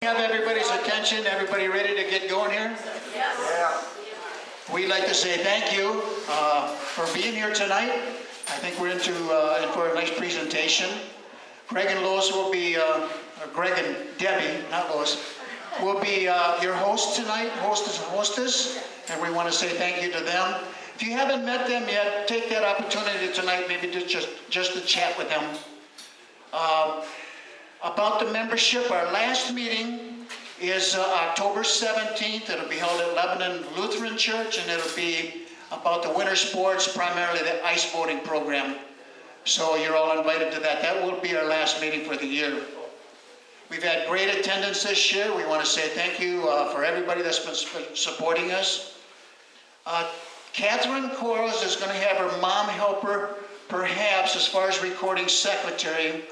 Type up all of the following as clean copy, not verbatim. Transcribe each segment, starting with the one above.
Have everybody's attention? Everybody ready to get going here? Yeah. We'd like to say thank you for being here tonight. I think we're in for a nice presentation. Greg and Lois will be, Greg and Debbie, not Lois, will be your hosts tonight, hostess, and we want to say thank you to them. If you haven't met them yet, take that opportunity tonight, maybe just to chat with them. About the membership, our last meeting is October 17th. It'll be held at Lebanon Lutheran Church, and it'll be about the winter sports, primarily the ice boating program. So you're all invited to that. That will be our last meeting for the year. We've had great attendance this year. We want to say thank you for everybody that's been supporting us. Catherine Quarles is going to have her mom help her, perhaps, as far as recording secretary.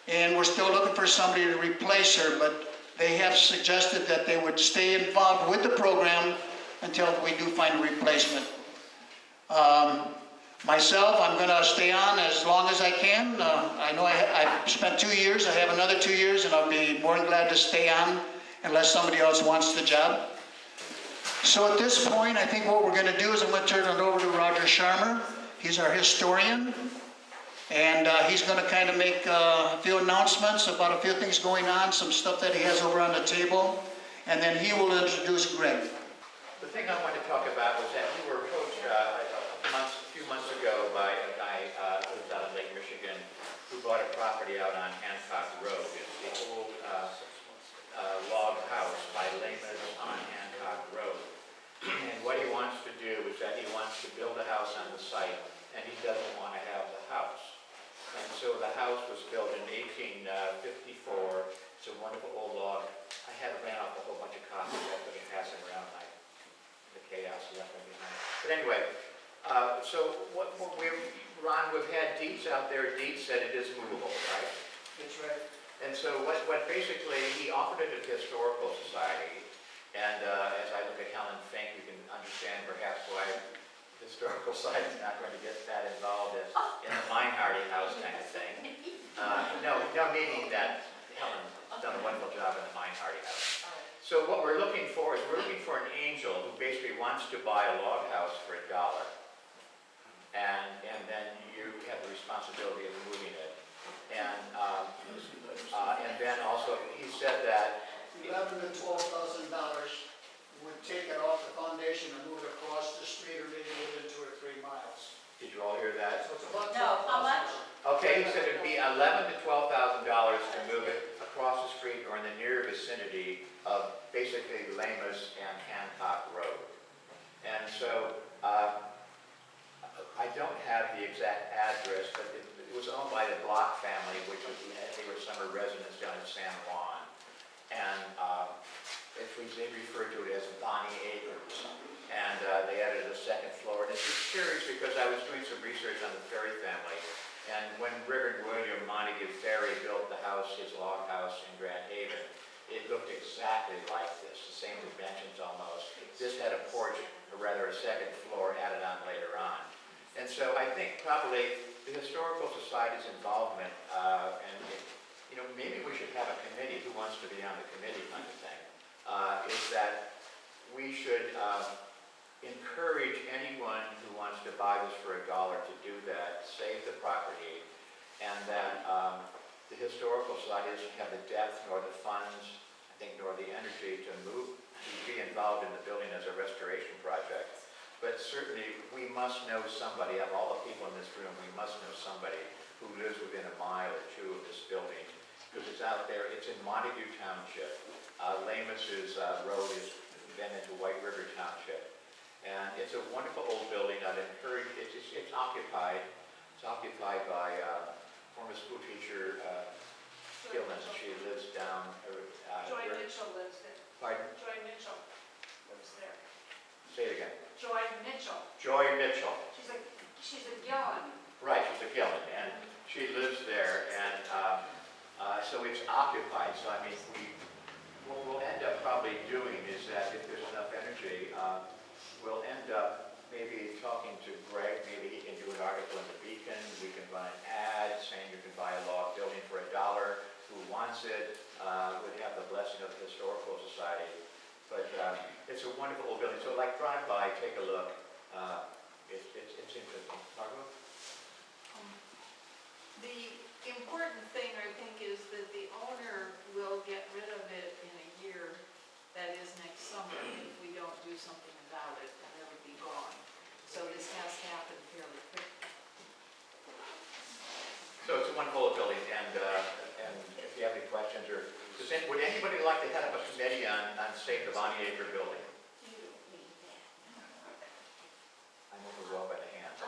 And we're still looking for somebody to replace her, but they have suggested that they would stay involved with the program until we do find a replacement. Myself, I'm going to stay on as long as I can. I know I've spent 2 years. I have another 2 years, and I'll be more than glad to stay on unless somebody else wants the job. So at this point, I think what we're going to do is I'm going to turn it over to Roger Sharmer. He's our historian. And he's going to kind of make a few announcements about a few things going on, some stuff that he has over on the table, and then he will introduce Greg. The thing I wanted to talk about was that we were approached a few months ago by a guy who was out of Lake Michigan who bought a property out on Hancock Road. It's the old log house by Lehman on Hancock Road. And what he wants to do is that he wants to build a house on the site, and he doesn't want to have the house. And so the house was built in 1854. It's a wonderful old log. I had ran off a whole bunch of copies that I've been passing around, like the chaos left behind. But anyway, so Ron, we've had deeds out there. Deeds said it is movable, right? That's right. And so what basically, he offered it to the Historical Society. And as I look at Helen Fink, you can understand perhaps why the Historical Society is not going to get that involved as in the Meinhardt house kind of thing. No, meaning that Helen has done a wonderful job in the Meinhardt house. So what we're looking for is we're looking for an angel who basically wants to buy a log house for $1. And then you have the responsibility of moving it. And then also he said that $11,000 to $12,000 would take it off the foundation and move it across the street or maybe within 2 or 3 miles. did you all hear that? So it's about No, how much? Okay, he said it'd be $11,000 to $12,000 to move it across the street or in the near vicinity of basically Lemus and Hancock Road. And so I don't have the exact address, but it was owned by the Block family, which was, they were summer residents down in San Juan. And they referred to it as Bonnie Acres. And they added a second floor. And it's just curious because I was doing some research on the Ferry family. And when Reverend William Montague Ferry built the house, his log house in Grand Haven, it looked exactly like this, the same dimensions almost. This had a porch, or rather a second floor added on later on. And so I think probably the Historical Society's involvement, maybe we should have a committee, who wants to be on the committee kind of thing, is that we should encourage anyone who wants to buy this for $1 to do that, save the property, and that the Historical Society doesn't have the depth nor the funds, I think, nor the energy to be involved in the building as a restoration project. But certainly we must know somebody, of all the people in this room, we must know somebody who lives within a mile or two of this building, because it's out there. It's in Montague Township. Lemus's road is then into White River Township. And it's a wonderful old building. I'd encourage, it's occupied. It's occupied by former school teacher Gillen. She lives down. Joy Mitchell lives there. Pardon? Joy Mitchell lives there. Say it again. Joy Mitchell. Joy Mitchell. She's a Gillen. Right, she's a Gillen, and she lives there, and so it's occupied. So I mean, what we'll end up probably doing is that if there's enough energy, we'll end up maybe talking to Greg. Maybe he can do an article in the Beacon. We can run an ad saying you can buy a log building for $1. Who wants it? would have the blessing of the Historical Society. But it's a wonderful old building, so like drive by, take a look. It's interesting. Margot? The important thing, I think, is that the owner will get rid of it in a year, that is next summer, if we don't do something about it, and it'll be gone. So this has to happen fairly quickly. So it's a wonderful building, and if you have any questions, or would anybody like to head up a committee on Save the Bonnie Acre building? I'm overwhelmed by the hands. I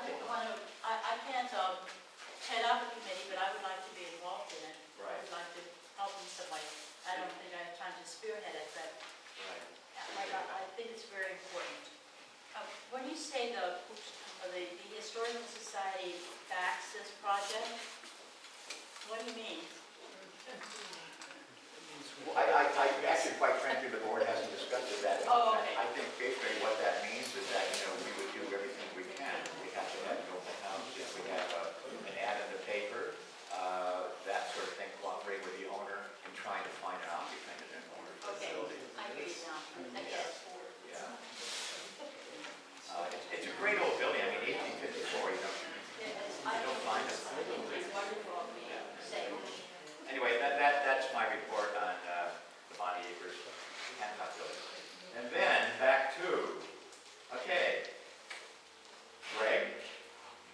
can't head up a committee, but I would like to be involved in it. Right. I would like to help in some way. I don't think I have time to spearhead it, but I think it's very important. When you say the Historical Society backs this project, what do you mean? Well, I actually, quite frankly, the board hasn't discussed it that Oh, much. okay. I think basically what that means is that, we would do everything we can. We have to have an open house, if we have an ad in the paper, that sort of thing, cooperate with the owner in trying to find an occupant and an owner for the Okay, building. I hear you now. I guess. Yeah. It's a great old building, I mean, 1854, you don't find it. It's wonderful, we say. Anyway, that's my report on the Bonnie Acres Hancock building. And then back to, okay, Greg,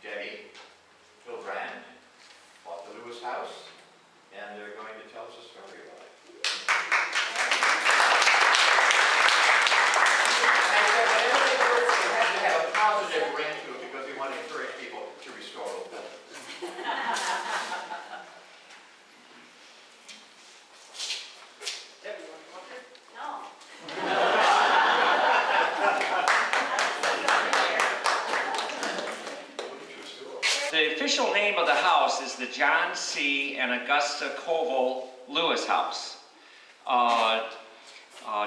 Debbie, Phil Brand bought the Lewis house, and they're going to tell us a story about it. And so whenever they work, they have to have a positive ring to it because we want to encourage people to restore old buildings. No. The official name of the house is the John C. and Augusta Koval Lewis House.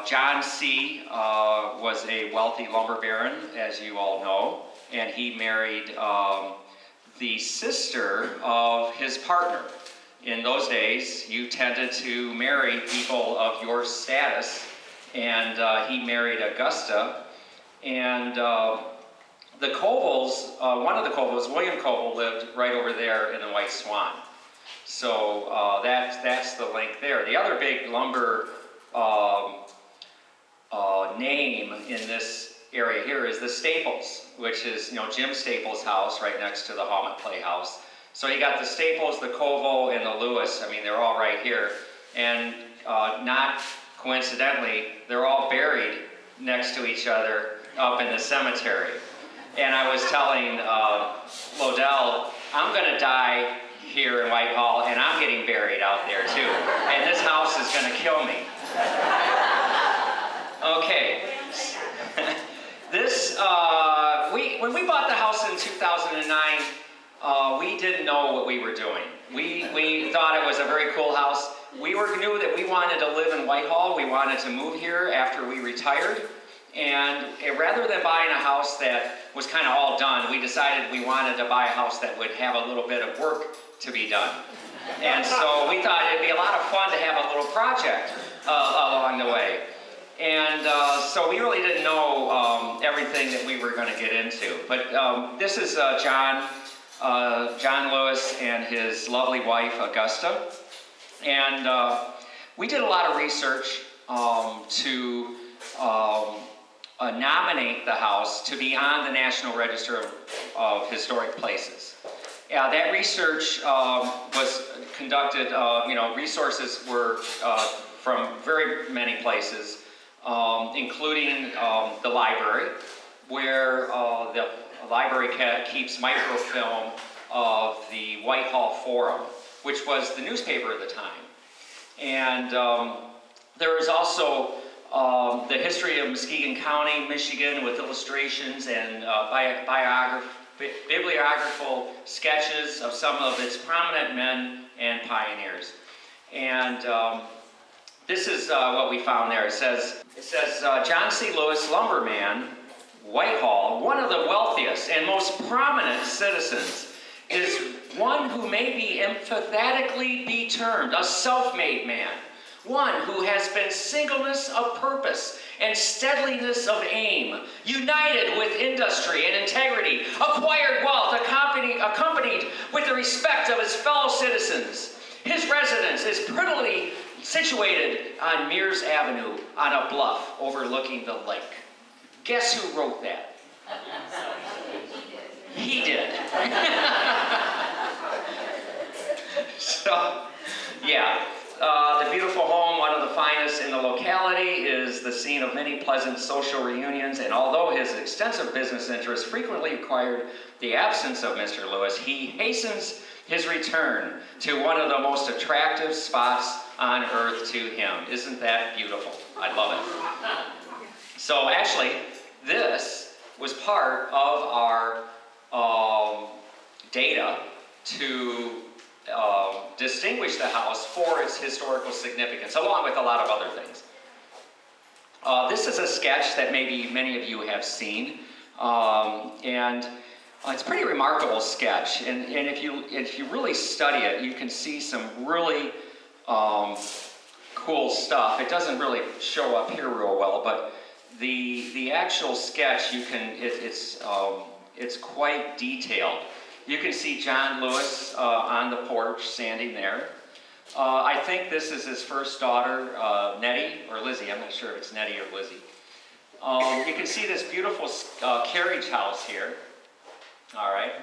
John C. Was a wealthy lumber baron, as you all know, and he married the sister of his partner. In those days, you tended to marry people of your status, and he married Augusta. And the Kovals, one of the Kovals, William Koval, lived right over there in the White Swan. So that's the link there. The other big lumber name in this area here is the Staples, which is Jim Staples' house right next to the Hallman Playhouse. So you got the Staples, the Koval, and the Lewis. I mean, they're all right here. And not coincidentally, they're all buried next to each other up in the cemetery. And I was telling Lodell, I'm going to die here in Whitehall, and I'm getting buried out there too. And this house is going to kill me. Okay. When we bought the house in 2009, we didn't know what we were doing. We thought it was a very cool house. We knew that we wanted to live in Whitehall. We wanted to move here after we retired. And rather than buying a house that was kind of all done, we decided we wanted to buy a house that would have a little bit of work to be done. And so we thought it'd be a lot of fun to have a little project along the way. And so we really didn't know everything that we were going to get into. But this is John Lewis and his lovely wife, Augusta. And we did a lot of research to nominate the house to be on the National Register of Historic Places. That research was conducted, resources were from very many places, including the library, where the library keeps microfilm of the Whitehall Forum, which was the newspaper at the time. And there is also the history of Muskegon County, Michigan, with illustrations and bibliographical sketches of some of its prominent men and pioneers. And this is what we found there. It says John C. Lewis, lumberman, Whitehall, one of the wealthiest and most prominent citizens, is one who may be emphatically be termed a self-made man, one who has been singleness of purpose and steadiness of aim, united with industry and integrity, acquired wealth, accompanied with the respect of his fellow citizens. His residence is prettily situated on Mears Avenue on a bluff overlooking the lake. Guess who wrote that? He did. So, yeah. The beautiful home, one of the finest in the locality, is the scene of many pleasant social reunions, and although his extensive business interests frequently required the absence of Mr. Lewis, he hastens his return to one of the most attractive spots on earth to him. Isn't that beautiful? I love it. So actually, this was part of our data to distinguish the house for its historical significance, along with a lot of other things. This is a sketch that maybe many of you have seen, and it's a pretty remarkable sketch. And if you really study it, you can see some really cool stuff. It doesn't really show up here real well, but the actual sketch, it's quite detailed. You can see John Lewis on the porch, standing there. I think this is his first daughter, Nettie, or Lizzie. I'm not sure if it's Nettie or Lizzie. You can see this beautiful carriage house here. All right.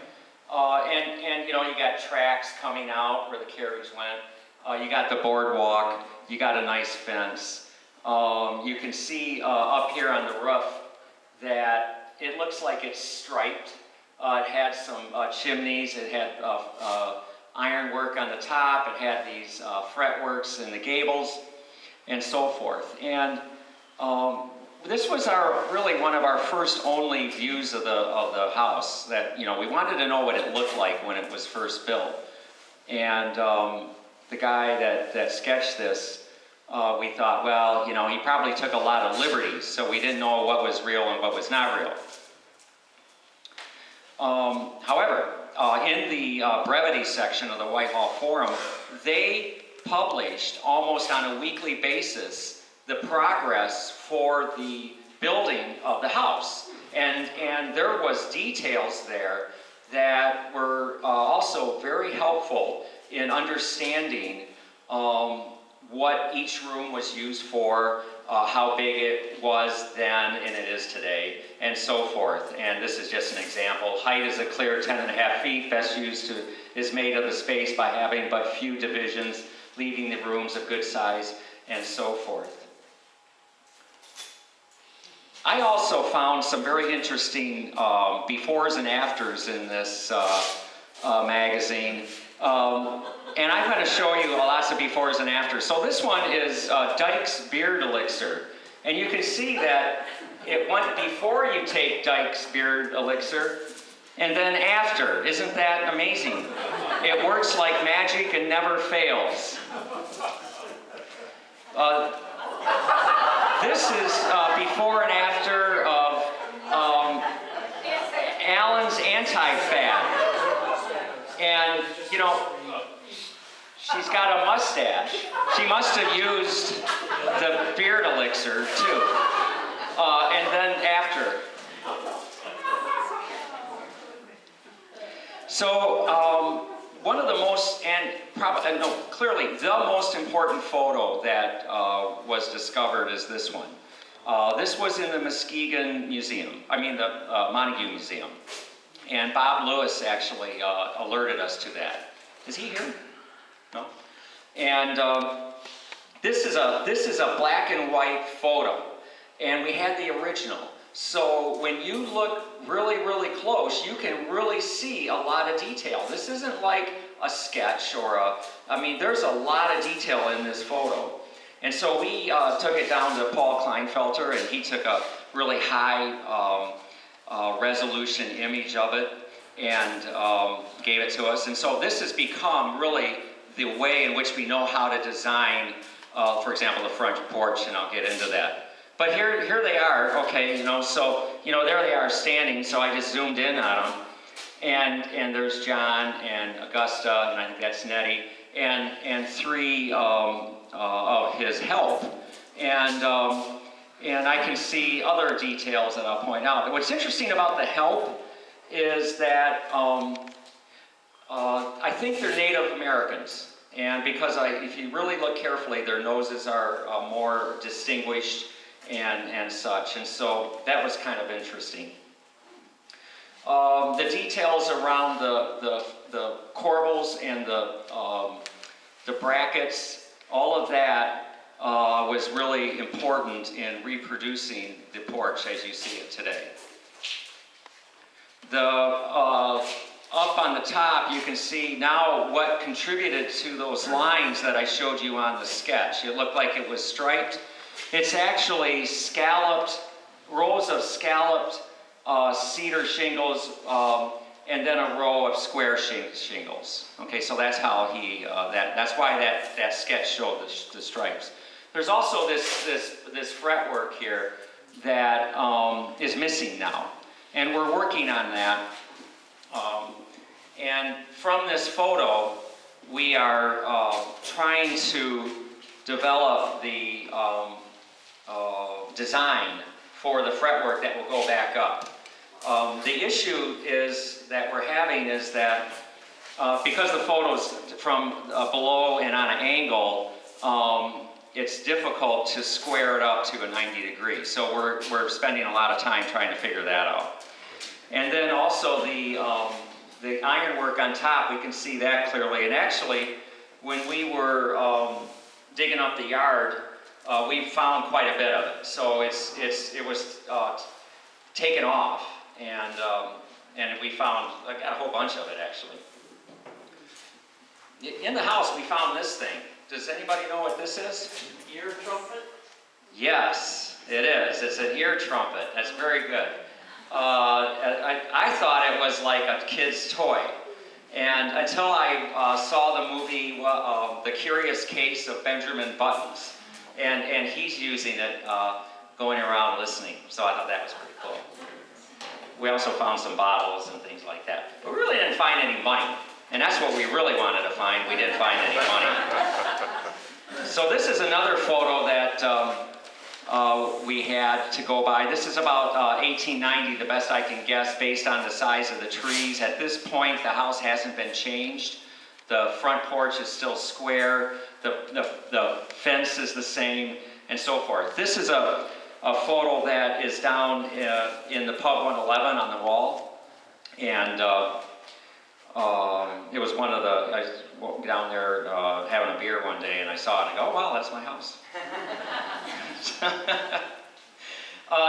And you know, you got tracks coming out where the carriage went. You got the boardwalk. You got a nice fence. You can see up here on the roof that it looks like it's striped. It had some chimneys, it had ironwork on the top, it had these fretworks in the gables, and so forth. And this was really one of our first only views of the house. That, you know, we wanted to know what it looked like when it was first built. And the guy that sketched this, we thought, well, you know, he probably took a lot of liberties, so we didn't know what was real and what was not real. However, in the brevity section of the Whitehall Forum, they published almost on a weekly basis the progress for the building of the house. And there was details there that were also very helpful in understanding what each room was used for, how big it was then and it is today, and so forth. And this is just an example. Height is a clear 10.5 feet. Best use is made of the space by having but few divisions, leaving the rooms of good size, and so forth. I also found some very interesting befores and afters in this magazine. And I'm going to show you lots of befores and afters. So this one is Dyke's Beard Elixir. And you can see that it went before you take Dyke's Beard Elixir, and then after. Isn't that amazing? It works like magic and never fails. This is before and after of Alan's anti-fat. And, you know, she's got a mustache. She must have used the beard elixir, too. And then after. So, one of the most, and probably, no, clearly the most important photo that was discovered is this one. This was in the Muskegon Museum, the Montague Museum. And Bob Lewis actually alerted us to that. Is he here? No? And this is a black and white photo, and we had the original. So when you look really, really close, you can really see a lot of detail. This isn't like a sketch or there's a lot of detail in this photo. And so we took it down to Paul Kleinfelter, and he took a really high resolution image of it and gave it to us. And so this has become really the way in which we know how to design, for example, the front porch, and I'll get into that. But here they are, okay, so, there they are standing, so I just zoomed in on them. And there's John and Augusta, and I think that's Nettie. and 3 of his help. And I can see other details that I'll point out. What's interesting about the help is that I think they're Native Americans. And because if you really look carefully, their noses are more distinguished and such. And so that was kind of interesting. The details around the corbels and the brackets, all of that was really important in reproducing the porch as you see it today. Up on the top, you can see now what contributed to those lines that I showed you on the sketch. It looked like it was striped. It's actually scalloped, rows of scalloped cedar shingles, and then a row of square shingles. Okay, so that's how that's why that sketch showed the stripes. There's also this fretwork here that is missing now, and we're working on that. And from this photo, we are trying to develop the design for the fretwork that will go back up. The issue that we're having is that because the photo's from below and on an angle, it's difficult to square it up to a 90 degree. So we're spending a lot of time trying to figure that out. And then also the ironwork on top, we can see that clearly. And actually, when we were digging up the yard, we found quite a bit of it. So it was taken off, and we found I got a whole bunch of it actually. In the house, we found this thing. Does anybody know what this is? Ear trumpet? Yes, it is. It's an ear trumpet. That's very good. I thought it was like a kid's toy. And until I saw the movie, The Curious Case of Benjamin Buttons. And he's using it, going around listening. So I thought that was pretty cool. We also found some bottles and things like that. But we really didn't find any money. And that's what we really wanted to find. We didn't find any money. So this is another photo that we had to go by. This is about 1890, the best I can guess, based on the size of the trees. At this point, the house hasn't been changed. The front porch is still square. The fence is the same, and so forth. This is a photo that is down in the Pub 111 on the wall. And it was one of I was down there having a beer one day, and I saw it, and I go, oh, wow, that's my house.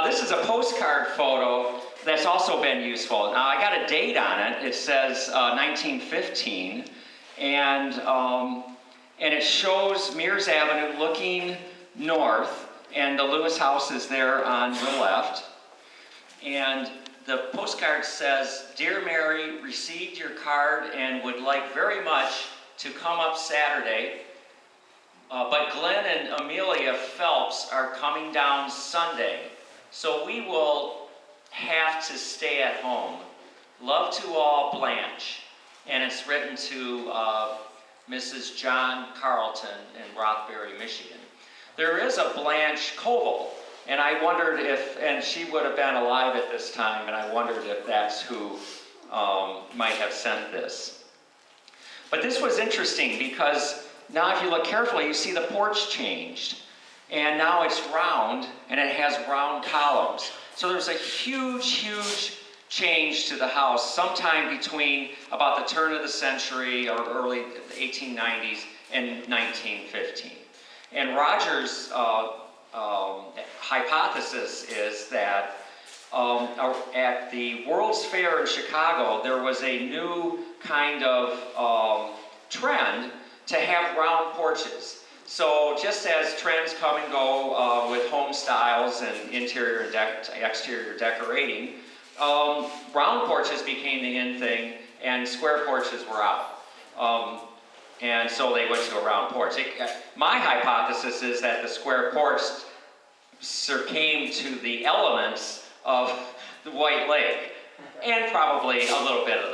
This is a postcard photo that's also been useful. Now, I got a date on it. It says 1915, and it shows Mears Avenue looking north, and the Lewis house is there on the left. And the postcard says, "Dear Mary, received your card and would like very much to come up Saturday. But Glenn and Amelia Phelps are coming down Sunday, so we will have to stay at home. Love to all, Blanche." And it's written to Mrs. John Carlton in Rothbury, Michigan. There is a Blanche Koval, and I wondered and she would have been alive at this time, and I wondered if that's who might have sent this. But this was interesting because now if you look carefully, you see the porch changed. And now it's round, and it has round columns. So there's a huge, huge change to the house sometime between about the turn of the century or early 1890s and 1915. And Roger's hypothesis is that at the World's Fair in Chicago, there was a new kind of trend to have round porches. So just as trends come and go with home styles and interior and exterior decorating, round porches became the in thing and square porches were out. And so they went to a round porch. My hypothesis is that the square porch succumbed to the elements of the White Lake and probably a little bit of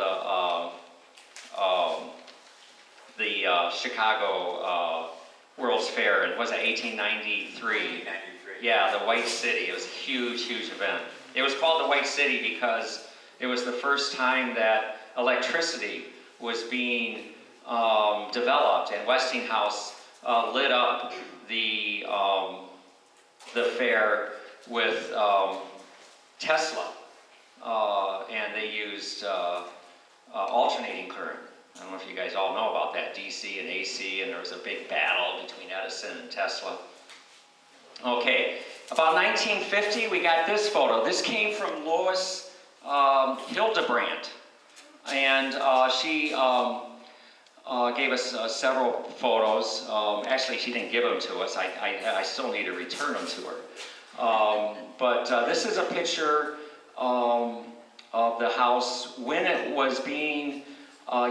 the the Chicago World's Fair, and was it 1893? 1993. Yeah, the White City. It was a huge, huge event. It was called the White City because it was the first time that electricity was being developed, and Westinghouse lit up the fair with Tesla, and they used alternating current. I don't know if you guys all know about that, DC and AC, and there was a big battle between Edison and Tesla. Okay, about 1950, we got this photo. This came from Lois Hildebrandt, and she gave us several photos. Actually, she didn't give them to us. I still need to return them to her. But this is a picture of the house when it was being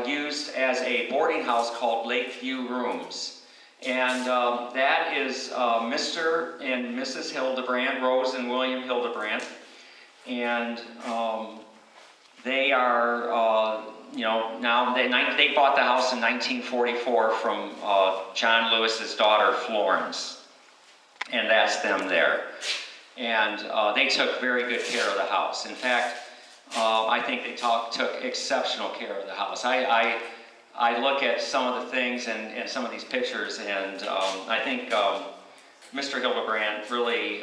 used as a boarding house called Lakeview Rooms. And that is Mr. and Mrs. Hildebrandt, Rose and William Hildebrandt. And they are, now they bought the house in 1944 from John Lewis's daughter, Florence. And that's them there. And they took very good care of the house. In fact, I think they took exceptional care of the house. I look at some of the things and some of these pictures, and I think Mr. Hildebrandt really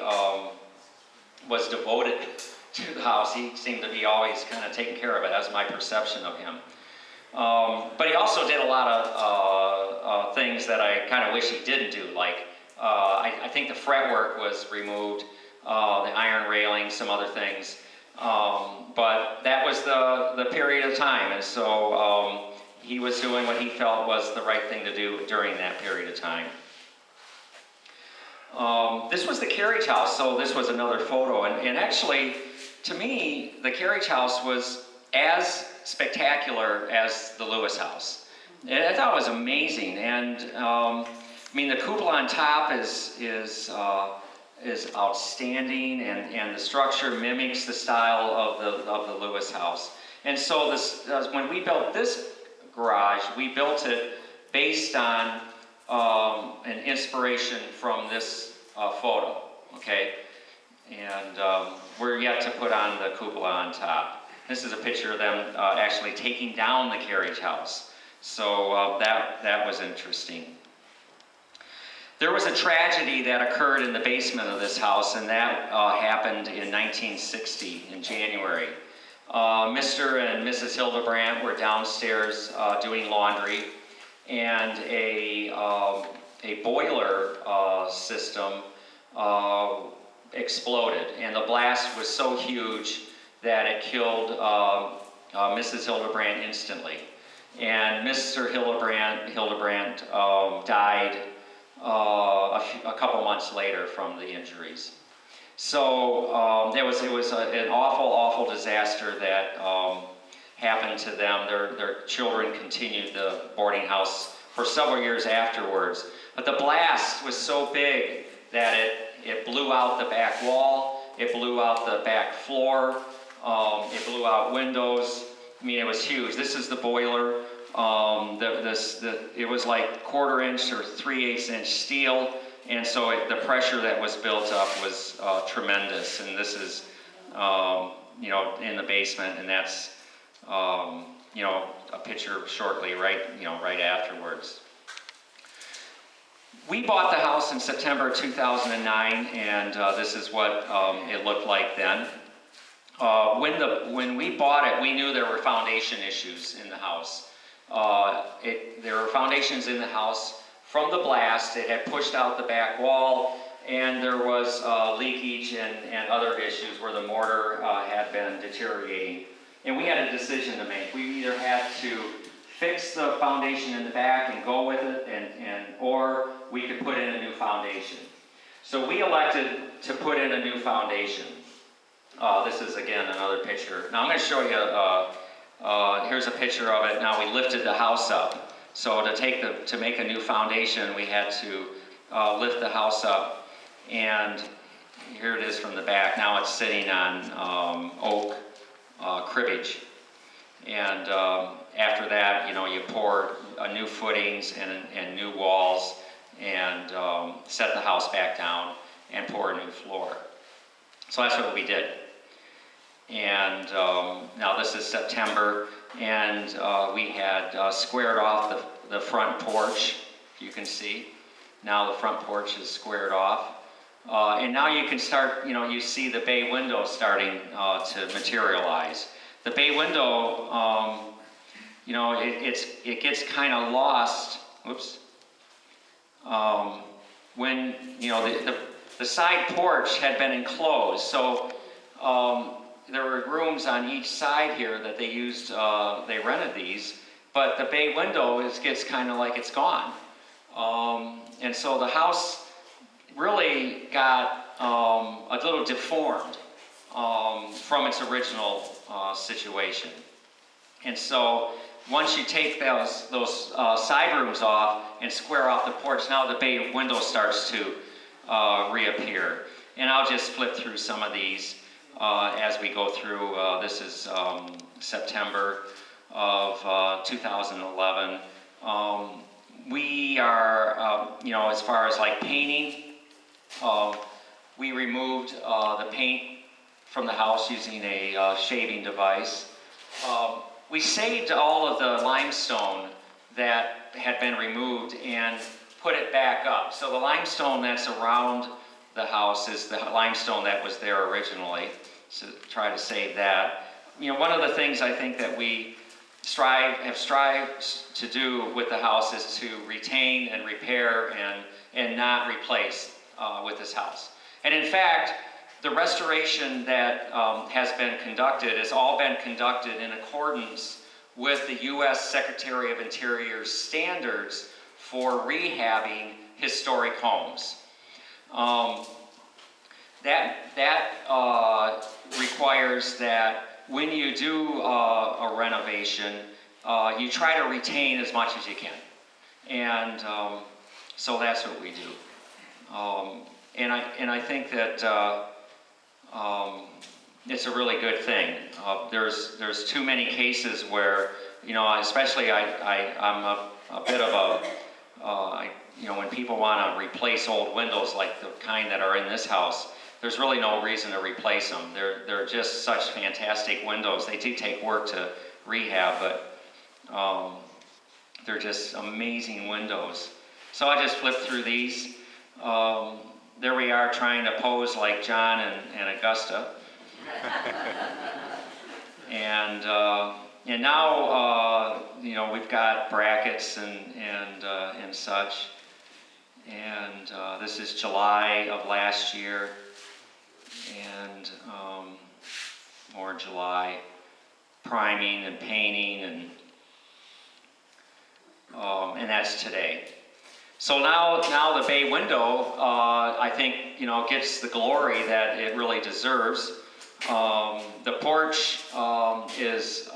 was devoted to the house. He seemed to be always kind of taking care of it. That's my perception of him. But he also did a lot of things that I kind of wish he didn't do. Like, I think the fretwork was removed, the iron railing, some other things. But that was the period of time, and so he was doing what he felt was the right thing to do during that period of time. This was the carriage house, so this was another photo. And actually, to me, the carriage house was as spectacular as the Lewis house. And I thought it was amazing. And the cupola on top is outstanding, and the structure mimics the style of the Lewis house. And so when we built this garage, we built it based on an inspiration from this photo, okay? And we're yet to put on the cupola on top. This is a picture of them actually taking down the carriage house. So that was interesting. There was a tragedy that occurred in the basement of this house, and that happened in 1960, in January. Mr. and Mrs. Hildebrandt were downstairs doing laundry, and a boiler system exploded, and the blast was so huge that it killed Mrs. Hildebrandt instantly. And Mr. Hildebrandt died a couple months later from the injuries. So it was an awful disaster that happened to them. Their children continued the boarding house for several years afterwards. But the blast was so big that it blew out the back wall, it blew out the back floor, it blew out windows. It was huge. This is the boiler. It was like 1/4 inch or 3/8 inch steel, and so the pressure that was built up was tremendous. And this is, in the basement, and that's, a picture shortly, right afterwards. We bought the house in September 2009, and this is what it looked like then. When we bought it, we knew there were foundation issues in the house. There were foundations in the house from the blast. It had pushed out the back wall, and there was leakage and other issues where the mortar had been deteriorating. And we had a decision to make. We either had to fix the foundation in the back and go with it, or we could put in a new foundation. So we elected to put in a new foundation. This is, again, another picture. Now I'm going to show you, here's a picture of it. Now we lifted the house up. So to make a new foundation, we had to lift the house up. And here it is from the back. Now it's sitting on oak cribbage. And after that, you pour new footings and new walls and set the house back down and pour a new floor. So that's what we did. And now this is September, and we had squared off the front porch, you can see. Now the front porch is squared off. And now you can start, you see the bay window starting to materialize. The bay window, it gets kind of lost, whoops, when, the side porch had been enclosed. So there were rooms on each side here that they used, they rented these, but the bay window gets kind of like it's gone. And so the house really got a little deformed from its original situation. And so once you take those side rooms off and square off the porch, now the bay window starts to reappear. And I'll just flip through some of these as we go through. This is September of 2011. We are, as far as like painting, we removed the paint from the house using a shaving device. We saved all of the limestone that had been removed and put it back up. So the limestone that's around the house is the limestone that was there originally. So try to save that. One of the things I think that we have strived to do with the house is to retain and repair and not replace with this house. And in fact, the restoration that has been conducted has all been conducted in accordance with the U.S. Secretary of Interior's standards for rehabbing historic homes. That requires that when you do a renovation, you try to retain as much as you can. And so that's what we do. And I think that it's a really good thing. There's too many cases where, especially I'm a bit of when people want to replace old windows like the kind that are in this house, there's really no reason to replace them. They're just such fantastic windows. They do take work to rehab, but they're just amazing windows. So I just flipped through these. There we are trying to pose like John and Augusta. And now, we've got brackets and such. And this is July of last year. And more July, priming and painting, and that's today. So now the bay window, I think, gets the glory that it really deserves. The porch is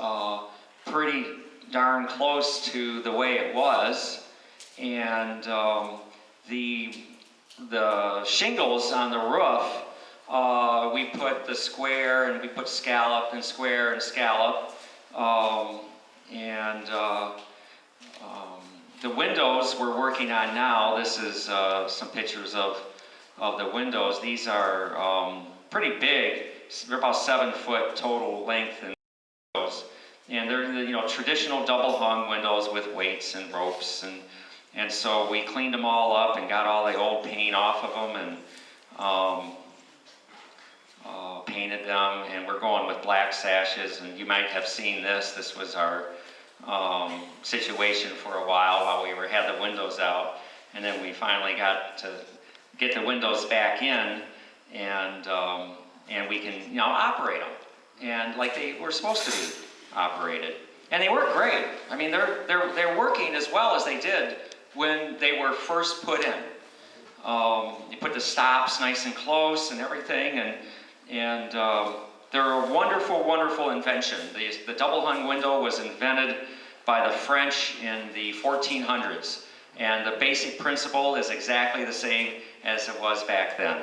pretty darn close to the way it was, and the shingles on the roof, we put the square, and we put scallop and square and scallop, the windows we're working on now. This is some pictures of the windows. These are pretty big. They're about 7 foot total length in windows, and they're the traditional double hung windows with weights and ropes, and so we cleaned them all up and got all the old paint off of them and painted them, and we're going with black sashes. And you might have seen this. This was our situation for a while we had the windows out, and then we finally got to get the windows back in, and we can operate them and like they were supposed to be operated, and they work great. I mean, they're working as well as they did when they were first put in. You put the stops nice and close and everything, and they're a wonderful, wonderful invention. The double hung window was invented by the French in the 1400s, and the basic principle is exactly the same as it was back then.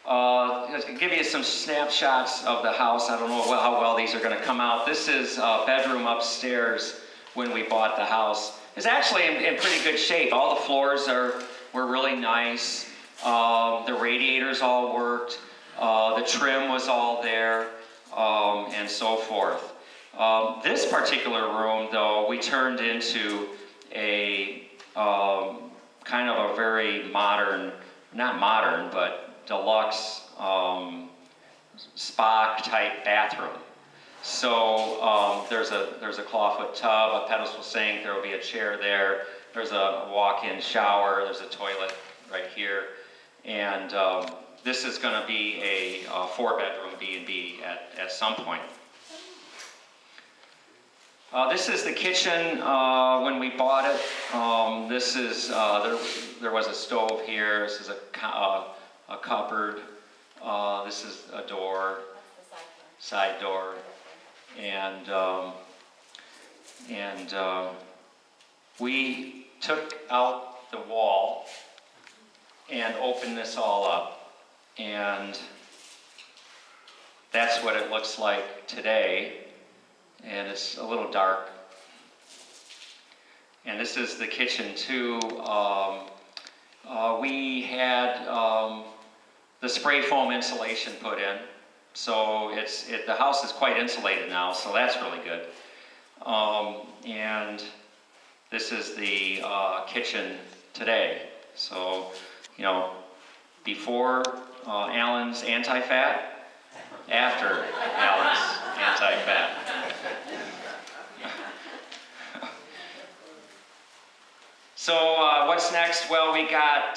I can give you some snapshots of the house. I don't know how well these are going to come out. This is a bedroom upstairs when we bought the house. It's actually in pretty good shape. All the floors were really nice. The radiators all worked. The trim was all there, and so forth. This particular room, though, we turned into a kind of a very modern, not modern, but deluxe spa type bathroom. So there's a clawfoot tub, a pedestal sink. There will be a chair there. There's a walk-in shower. There's a toilet right here, and this is going to be a 4-bedroom B&B at some point. This is the kitchen when we bought it. This is there was a stove here. This is a cupboard. This is a door, side door, and we took out the wall and opened this all up, and that's what it looks like today. And it's a little dark. And this is the kitchen too. We had the spray foam insulation put in, so the house is quite insulated now, so that's really good. And this is the kitchen today. So, before Allen's anti-fat, after Allen's anti-fat. So what's next? Well, we got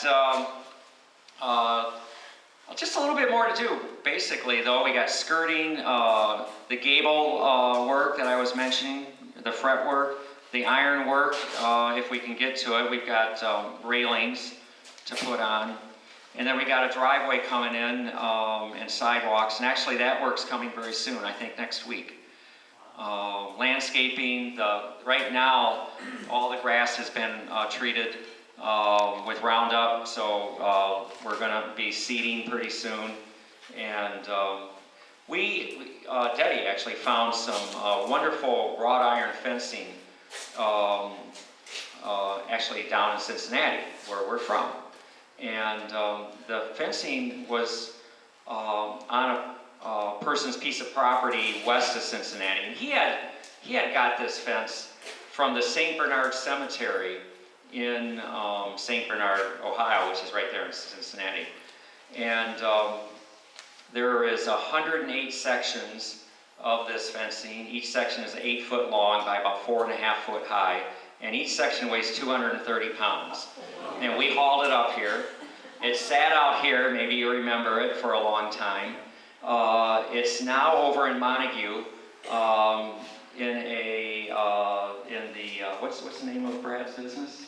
just a little bit more to do. Basically, though, we got skirting, the gable work that I was mentioning, the fretwork, the iron work, if we can get to it. We've got railings to put on. And then we got a driveway coming in and sidewalks. And actually, that work's coming very soon, I think next week. Landscaping, right now, all the grass has been treated with Roundup, so we're going to be seeding pretty soon. And Debbie actually found some wonderful wrought iron fencing, actually down in Cincinnati, where we're from. And the fencing was on a person's piece of property west of Cincinnati, and he had got this fence from the St. Bernard Cemetery in St. Bernard, Ohio, which is right there in Cincinnati. And there is 108 sections of this fencing. Each section is 8 foot long by about 4.5 foot high, and each section weighs 230 pounds. And we hauled it up here. It sat out here, maybe you remember it, for a long time. It's now over in Montague, what's the name of Brad's business?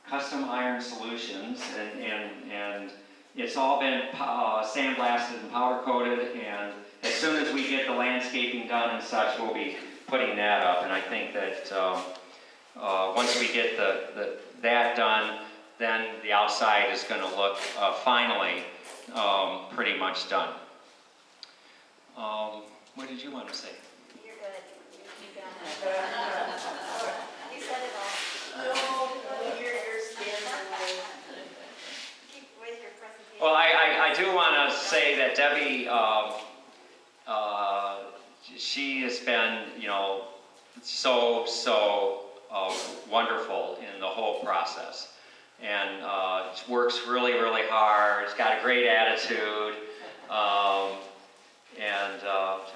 Custom Iron Solutions, and it's all been sandblasted and powder coated, and as soon as we get the landscaping done and such, we'll be putting that up. And I think that once we get that done, then the outside is going to look finally pretty much done. What did you want to say? You're good. You got it. You said it all. No, you're standing. Keep with your presentation. Well, I do want to say that Debbie, she has been, so wonderful in the whole process. And works really, really hard. She's got a great attitude.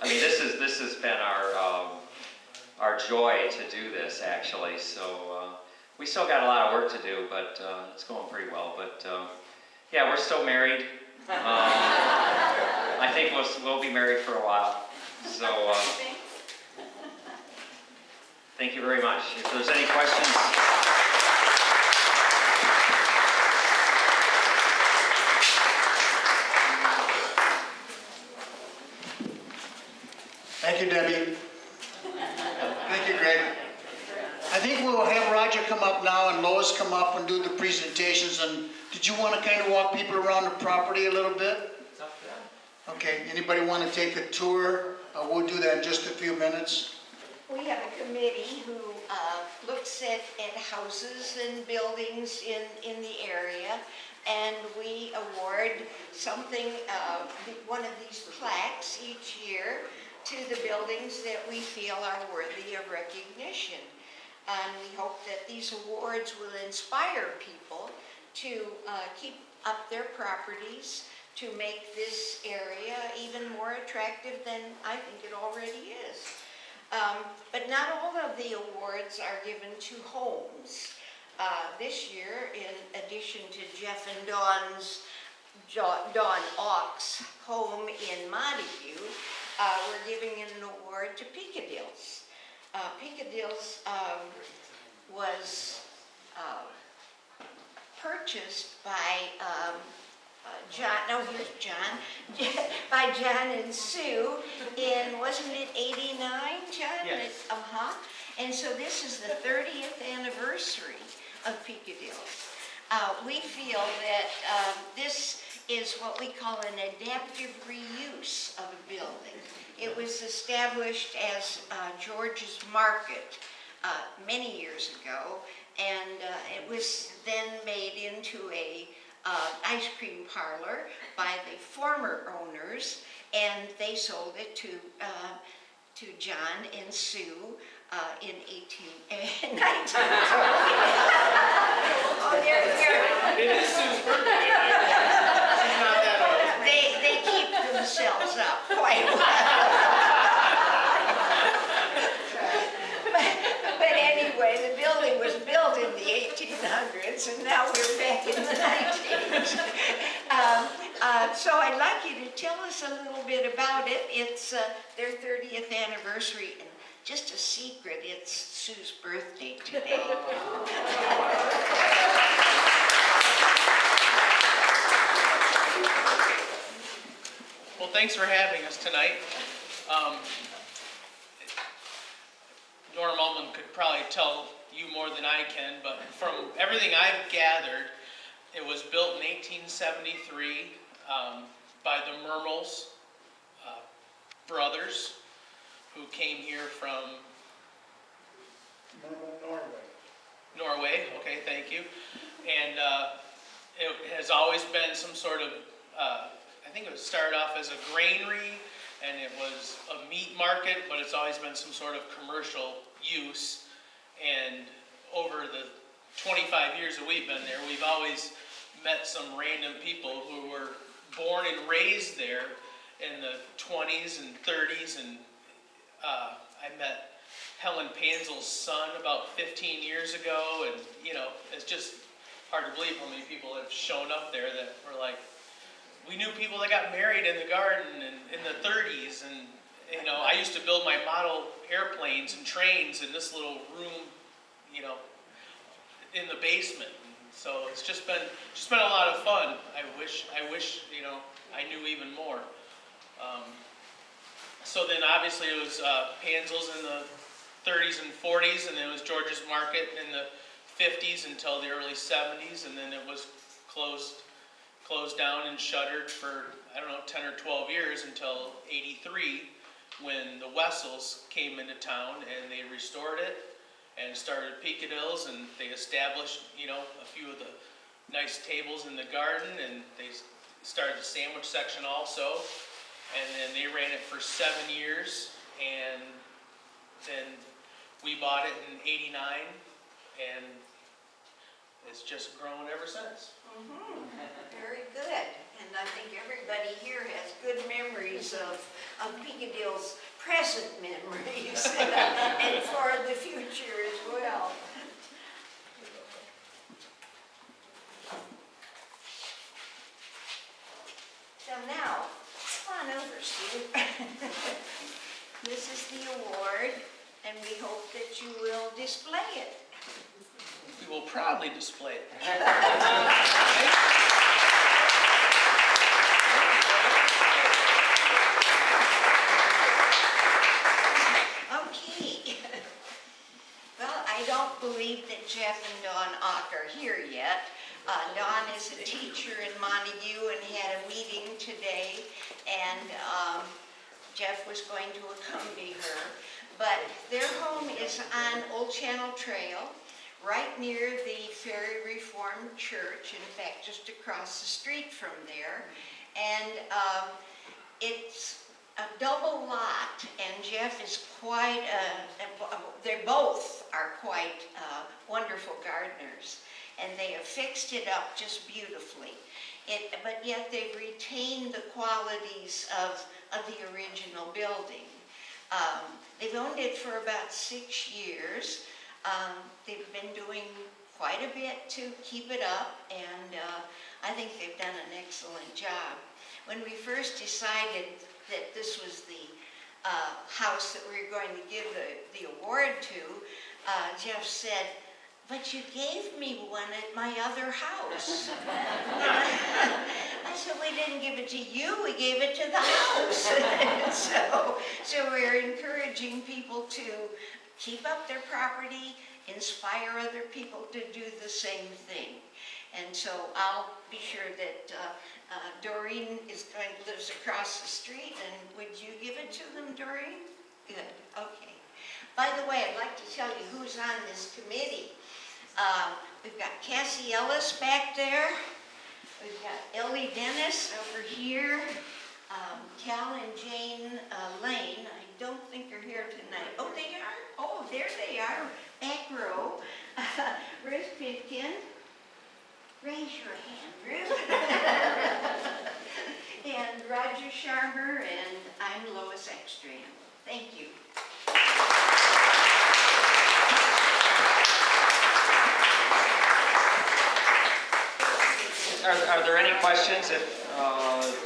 This has been our joy to do this, actually. So we still got a lot of work to do, but it's going pretty well. But yeah, we're still married. I think we'll be married for a while. So thank you very much. If there's any questions. Thank you, Debbie. Thank you, Greg. I think we'll have Roger come up now and Lois come up and do the presentations. And did you want to kind of walk people around the property a little bit? It's up to them. Okay, anybody want to take a tour? We'll do that in just a few minutes. we have a committee who looks at houses and buildings in the area, and we award something, one of these plaques each year to the buildings that we feel are worthy of recognition. And we hope that these awards will inspire people to keep up their properties, to make this area even more attractive than I think it already is. But not all of the awards are given to homes. This year, in addition to Jeff and Dawn Ock's home in Montague, we're giving an award to Peekadills. Peekadills was purchased by by John and Sue in, wasn't it 89, John? Yes. And so this is the 30th anniversary of Peekadills. We feel that this is what we call an adaptive reuse of a building. It was established as George's Market many years ago, and it was then made into a ice cream parlor by the former owners, and they sold it to John and Sue in 1920. Oh, It is Sue's birthday. She's not that old. they keep themselves up quite well. But anyway, the building was built in the 1800s, and now we're back in the 19s. So I'd like you to tell us a little bit about it. It's their 30th anniversary, and just a secret, it's Sue's birthday today. Well, thanks for having us tonight. Norm Ullman could probably tell you more than I can, but from everything I've gathered, it was built in 1873 by the Mermels brothers, who came here from Norway. Okay, thank you. And it has always been some sort of, I think it started off as a granary, and it was a meat market, but it's always been some sort of commercial use. And over the 25 years that we've been there, we've always met some random people who were born and raised there in the 20s and 30s, and I met Helen Panzel's son about 15 years ago, and you know, it's just hard to believe how many people have shown up there that were like, we knew people that got married in the garden and in the 30s, and you know, I used to build my model airplanes and trains in this little room, you know, in the basement. So it's just been a lot of fun. I wish you know, I knew even more. So then obviously it was Panzel's in the 30s and 40s, and then it was George's Market in the 50s until the early 70s, and then it was closed down and shuttered for, I don't know, 10 or 12 years until 83, when the Wessels came into town and they restored it and started Peekadills, and they established, you know, a few of the nice tables in the garden, and they started the sandwich section also, and then they ran it for 7 years, and then we bought it in 89, and it's just grown ever since. Very good. And I think everybody here has good memories of Peekadill's present memories and for the future as well. So now, come on over, Sue. This is the award, and we hope that you will display it. We will proudly display it. Okay. Well, I don't believe that Jeff and Dawn Ock are here yet. Dawn is a teacher in Montague and had a meeting today, and Jeff was going to accompany her. but their home is on Old Channel Trail, right near the Ferry Reformed Church, in fact, just across the street from there. And it's a double lot, and Jeff is quite, they both are quite wonderful gardeners, and they have fixed it up just beautifully. But yet they've retained the qualities of the original building. They've owned it for about 6 years. They've been doing quite a bit to keep it up, and I think they've done an excellent job. When we first decided that this was the house that we were going to give the award to, Jeff said, "But you gave me one at my other house." I said, "We didn't give it to you, we gave it to the house." So we're encouraging people to keep up their property, inspire other people to do the same thing. And so I'll be sure that Doreen lives across the street, and would you give it to them, Doreen? Good, okay. By the way, I'd like to tell you who's on this committee. We've got Cassie Ellis back there. We've got Ellie Dennis over here. Cal and Jane Lane, I don't think are here tonight. Oh, they are? Oh, there they are, back row. Ruth Pitkin. Raise your hand, Ruth. And Roger Sharmer, and I'm Lois Ekstrand. Thank you. Are there any questions? If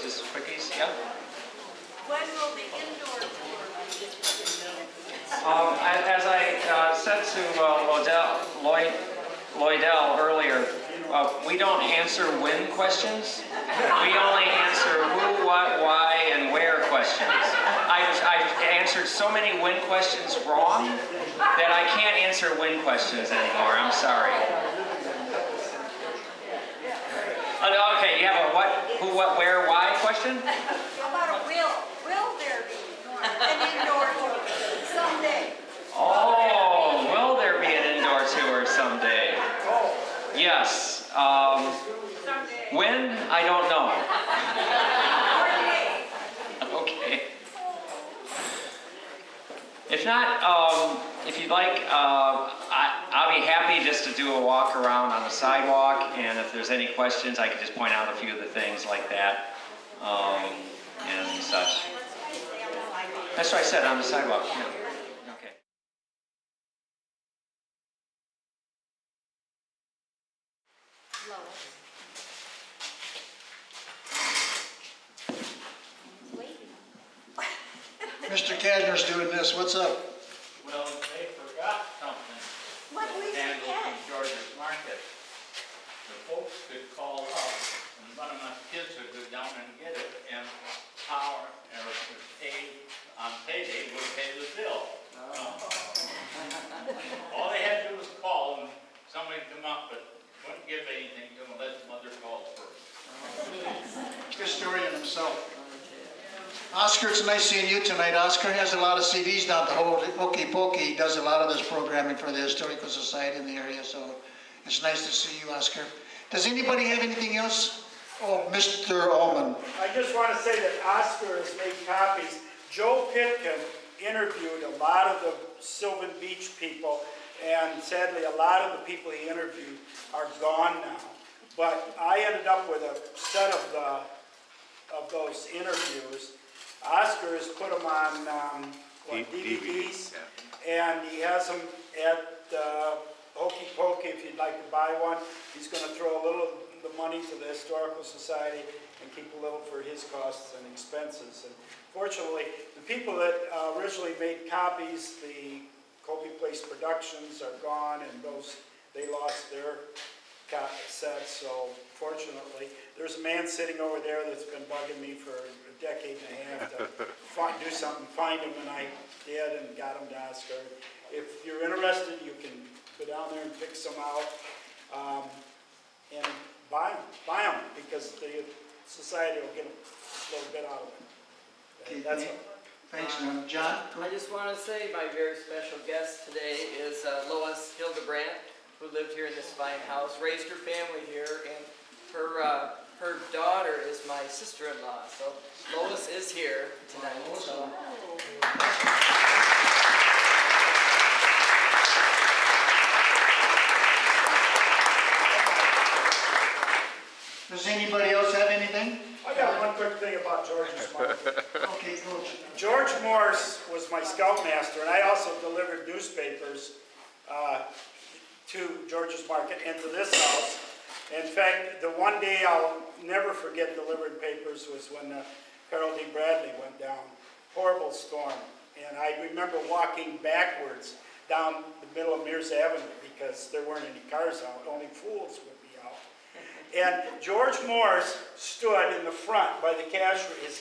just quickies, yeah. When will the indoor tour be? As I said to Lloydell earlier, we don't answer when questions. We only answer who, what, why, and where questions. I've answered so many when questions wrong that I can't answer when questions anymore. I'm sorry. Okay, you have a what, who, what, where, why question? How about a will there be an indoor tour someday? Oh, will there be an indoor tour someday? Yes. When? I don't know. Okay. If not, if you'd like, I'll be happy just to do a walk around on the sidewalk, and if there's any questions, I can just point out a few of the things like that, and such. That's what I said, on the sidewalk, yeah. Okay. Mr. Kasner's doing this, what's up? Well, they forgot something. What do we Handled forget? from George's Market. The folks could call up, and one of my kids would go down and get it, and power, or pay, on payday, would pay the bill. All they had to do was call, and somebody would come up, but wouldn't give anything to them unless mother called first. Historian himself. Oscar, it's nice seeing you tonight. Oscar has a lot of CDs down the whole Hokey Pokey. He does a lot of this programming for the Historical Society in the area, so it's nice to see you, Oscar. Does anybody have anything else? Oh, Mr. Ullman. I just want to say that Oscar has made copies. Joe Pitkin interviewed a lot of the Sylvan Beach people, and sadly a lot of the people he interviewed are gone now. But I ended up with a set of those interviews. Oscar has put them on DVDs, and he has them at Hokey Pokey if you'd like to buy one. He's going to throw a little of the money to the Historical Society and keep a little for his costs and expenses. And fortunately, the people that originally made copies, the Kobe Place Productions, are gone, and they lost their sets. So fortunately, there's a man sitting over there that's been bugging me for a decade and a half to do something, find him, and I did and got him to Oscar. If you're interested, you can go down there and pick some out and buy them because the society will get a little bit out of it. And that's all. Thanks, Norm. John? I just want to say my very special guest today is Lois Hildebrandt, who lived here in this fine house, raised her family here, and her daughter is my sister-in-law. So Lois is here tonight. So. Does anybody else have anything? I got one quick thing about George's Market. Okay, Coach. George Morse was my scoutmaster, and I also delivered newspapers to George's Market and to this house. In fact, the one day I'll never forget delivering papers was when Carol D. Bradley went down. Horrible storm. And I remember walking backwards down the middle of Mears Avenue because there weren't any cars out, only fools would be out. And George Morse stood in the front by his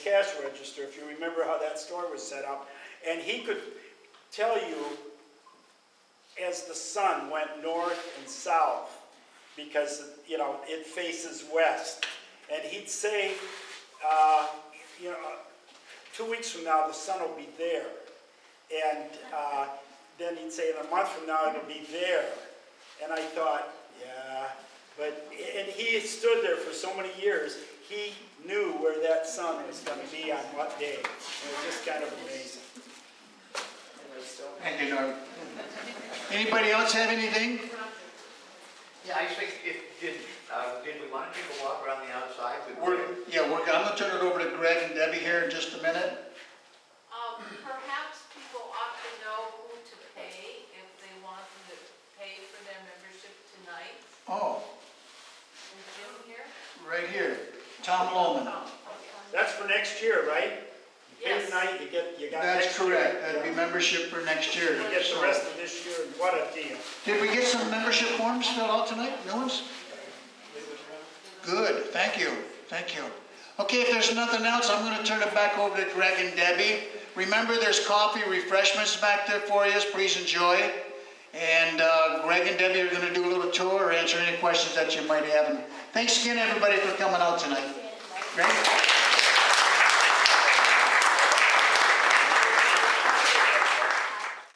cash register, if you remember how that store was set up, and he could tell you as the sun went north and south, because, you know, it faces west. And he'd say, 2 weeks from now, the sun will be there. And then he'd say, in a month from now, it'll be there. And I thought, yeah. And he stood there for so many years, he knew where that sun was going to be on what day. It was just kind of amazing. Thank you, Norm. Anybody else have anything? Yeah, I just think did we want to take a walk around the outside? I'm going to turn it over to Greg and Debbie here in just a minute. Perhaps people ought to know who to pay if they want them to pay for their membership tonight. Oh, Is Jim here? right here. Tom Loman. That's for next year, right? You pay Yes. tonight, you got That's next year. correct. That'd be membership for next year. You get the rest of this year, and what a deal. Did we get some membership forms filled out tonight? New ones? Good, thank you, thank you. Okay, if there's nothing else, I'm going to turn it back over to Greg and Debbie. Remember, there's coffee, refreshments back there for you. Please enjoy it. And Greg and Debbie are going to do a little tour or answer any questions that you might have. And thanks again, everybody, for coming out tonight. Greg?